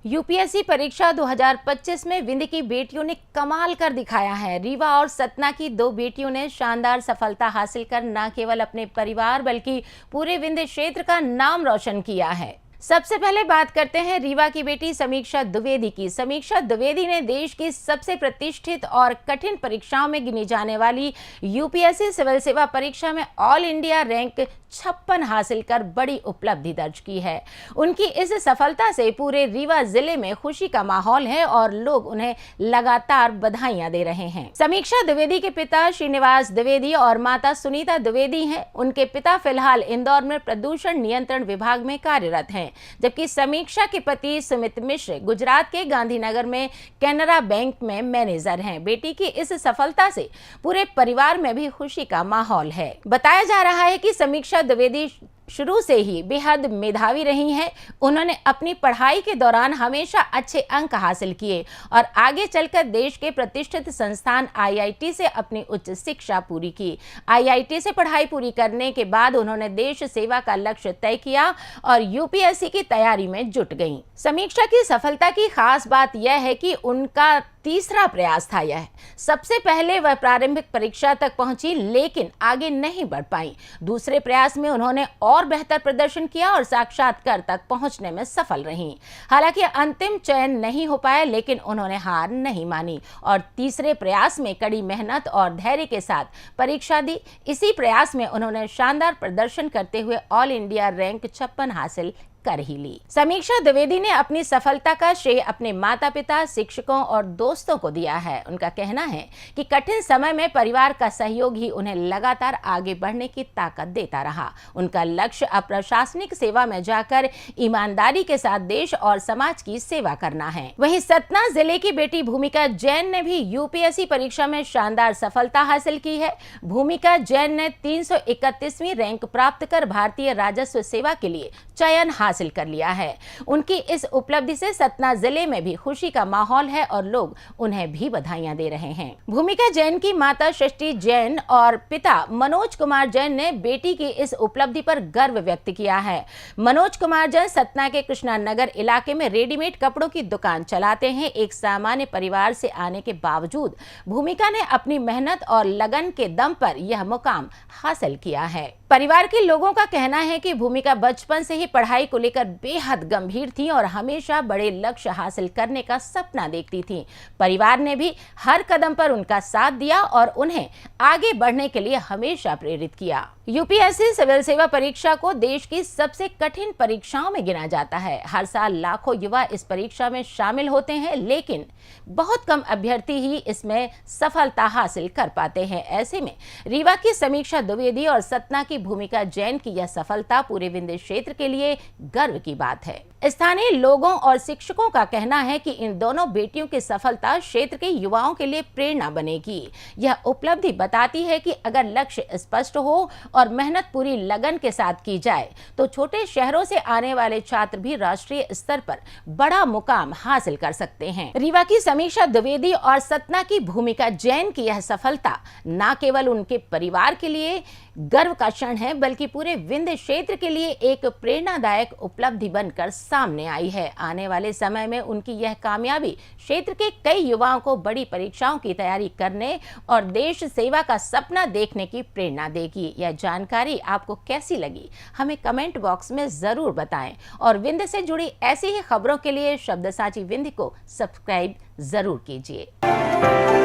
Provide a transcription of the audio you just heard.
UPSC परीक्षा 2025 में विंध्य की बेटियों ने कमाल कर दिखाया है। रीवा और सतना की दो बेटियों ने शानदार सफलता हासिल कर न केवल अपने परिवार बल्कि पूरे विंध्य क्षेत्र का नाम रोशन किया है। सबसे पहले बात करते हैं रीवा की बेटी समीक्षा द्विवेदी की। समीक्षा द्विवेदी ने देश की सबसे प्रतिष्ठित और कठिन परीक्षाओं में गिनी जाने वाली यूपीएससी सिविल सेवा परीक्षा में ऑल इंडिया रैंक 56 हासिल कर बड़ी उपलब्धि दर्ज की है। उनकी इस सफलता से पूरे रीवा जिले में खुशी का माहौल है और लोग उन्हें लगातार बधाइयां दे रहे हैं। समीक्षा द्विवेदी के पिता श्रीनिवास द्विवेदी और माता सुनीता द्विवेदी हैं। उनके पिता फिलहाल इंदौर में प्रदूषण नियंत्रण विभाग में कार्यरत हैं, जबकि समीक्षा के पति सुमित मिश्र गुजरात के गांधीनगर में कैनरा बैंक में मैनेजर हैं। बेटी की इस सफलता से पूरे परिवार में भी खुशी का माहौल है। बताया जा रहा है कि समीक्षा द्विवेदी शुरू से ही बेहद मेधावी रही हैं। उन्होंने अपनी पढ़ाई के दौरान हमेशा अच्छे अंक हासिल किए और आगे चलकर देश के प्रतिष्ठित संस्थान आईआईटी से अपनी उच्च शिक्षा पूरी की। आईआईटी से पढ़ाई पूरी करने के बाद उन्होंने देश सेवा का लक्ष्य तय किया और यूपीएससी की तैयारी में जुट गईं। समीक्षा की सफलता की खास बात यह है कि उनका तीसरा प्रयास था। यह सबसे पहले वह प्रारंभिक परीक्षा तक पहुंची लेकिन आगे नहीं बढ़ पाई। दूसरे प्रयास में उन्होंने और बेहतर प्रदर्शन किया और साक्षात्कार तक पहुंचने में सफल रहीं। हालांकि अंतिम चयन नहीं हो पाया लेकिन उन्होंने हार नहीं मानी और तीसरे प्रयास में कड़ी मेहनत और धैर्य के साथ परीक्षा दी। इसी प्रयास में उन्होंने शानदार प्रदर्शन करते हुए ऑल इंडिया रैंक 56 हासिल कर ही ली। समीक्षा द्विवेदी ने अपनी सफलता का श्रेय अपने माता पिता, शिक्षकों और दोस्तों को दिया है। उनका कहना है कि कठिन समय में परिवार का सहयोग ही उन्हें लगातार आगे बढ़ने की ताकत देता रहा। उनका लक्ष्य अब प्रशासनिक सेवा में जाकर ईमानदारी के साथ देश और समाज की सेवा करना है। वहीं सतना जिले की बेटी भूमिका जैन ने भी यूपीएससी परीक्षा में शानदार सफलता हासिल की है। भूमिका जैन ने 331वीं रैंक प्राप्त कर भारतीय राजस्व सेवा के लिए चयन हासिल कर लिया है। उनकी इस उपलब्धि से सतना जिले में भी खुशी का माहौल है और लोग उन्हें भी बधाइयां दे रहे हैं। भूमिका जैन की माता सृष्टि जैन और पिता मनोज कुमार जैन ने बेटी की इस उपलब्धि पर गर्व व्यक्त किया है। मनोज कुमार जैन सतना के कृष्णा नगर इलाके में रेडीमेड कपड़ों की दुकान चलाते हैं। एक सामान्य परिवार से आने के बावजूद भूमिका ने अपनी मेहनत और लगन के दम पर यह मुकाम हासिल किया है। परिवार के लोगों का कहना है कि भूमिका बचपन से ही पढ़ाई को लेकर बेहद गंभीर थी और हमेशा बड़े लक्ष्य हासिल करने का सपना देखती थी। परिवार ने भी हर कदम पर उनका साथ दिया और उन्हें आगे बढ़ने के लिए हमेशा प्रेरित किया। यूपीएससी सिविल सेवा परीक्षा को देश की सबसे कठिन परीक्षाओं में गिना जाता है। हर साल लाखों युवा इस परीक्षा में शामिल होते हैं लेकिन बहुत कम अभ्यर्थी ही इसमें सफलता हासिल कर पाते हैं। ऐसे में रीवा की समीक्षा द्विवेदी और सतना की भूमिका जैन की यह सफलता पूरे विंध्य क्षेत्र के लिए गर्व की बात है। स्थानीय लोगों और शिक्षकों का कहना है कि इन दोनों बेटियों की सफलता क्षेत्र के युवाओं के लिए प्रेरणा बनेगी। यह उपलब्धि बताती है कि अगर लक्ष्य स्पष्ट हो और मेहनत पूरी लगन के साथ की जाए तो छोटे शहरों से आने वाले छात्र भी राष्ट्रीय स्तर पर बड़ा मुकाम हासिल कर सकते हैं। रीवा की समीक्षा द्विवेदी और सतना की भूमिका जैन की यह सफलता न केवल उनके परिवार के लिए गर्व का क्षण है बल्कि पूरे विंध्य क्षेत्र के लिए एक प्रेरणादायक उपलब्धि बनकर सामने आई है। आने वाले समय में उनकी यह कामयाबी क्षेत्र के कई युवाओं को बड़ी परीक्षाओं की तैयारी करने और देश सेवा का सपना देखने की प्रेरणा देगी। यह जानकारी आपको कैसी लगी हमें कमेंट बॉक्स में जरूर बताएं और विंध्य से जुड़ी ऐसी ही खबरों के लिए शब्दसाची विंध्य को सब्सक्राइब जरूर कीजिए।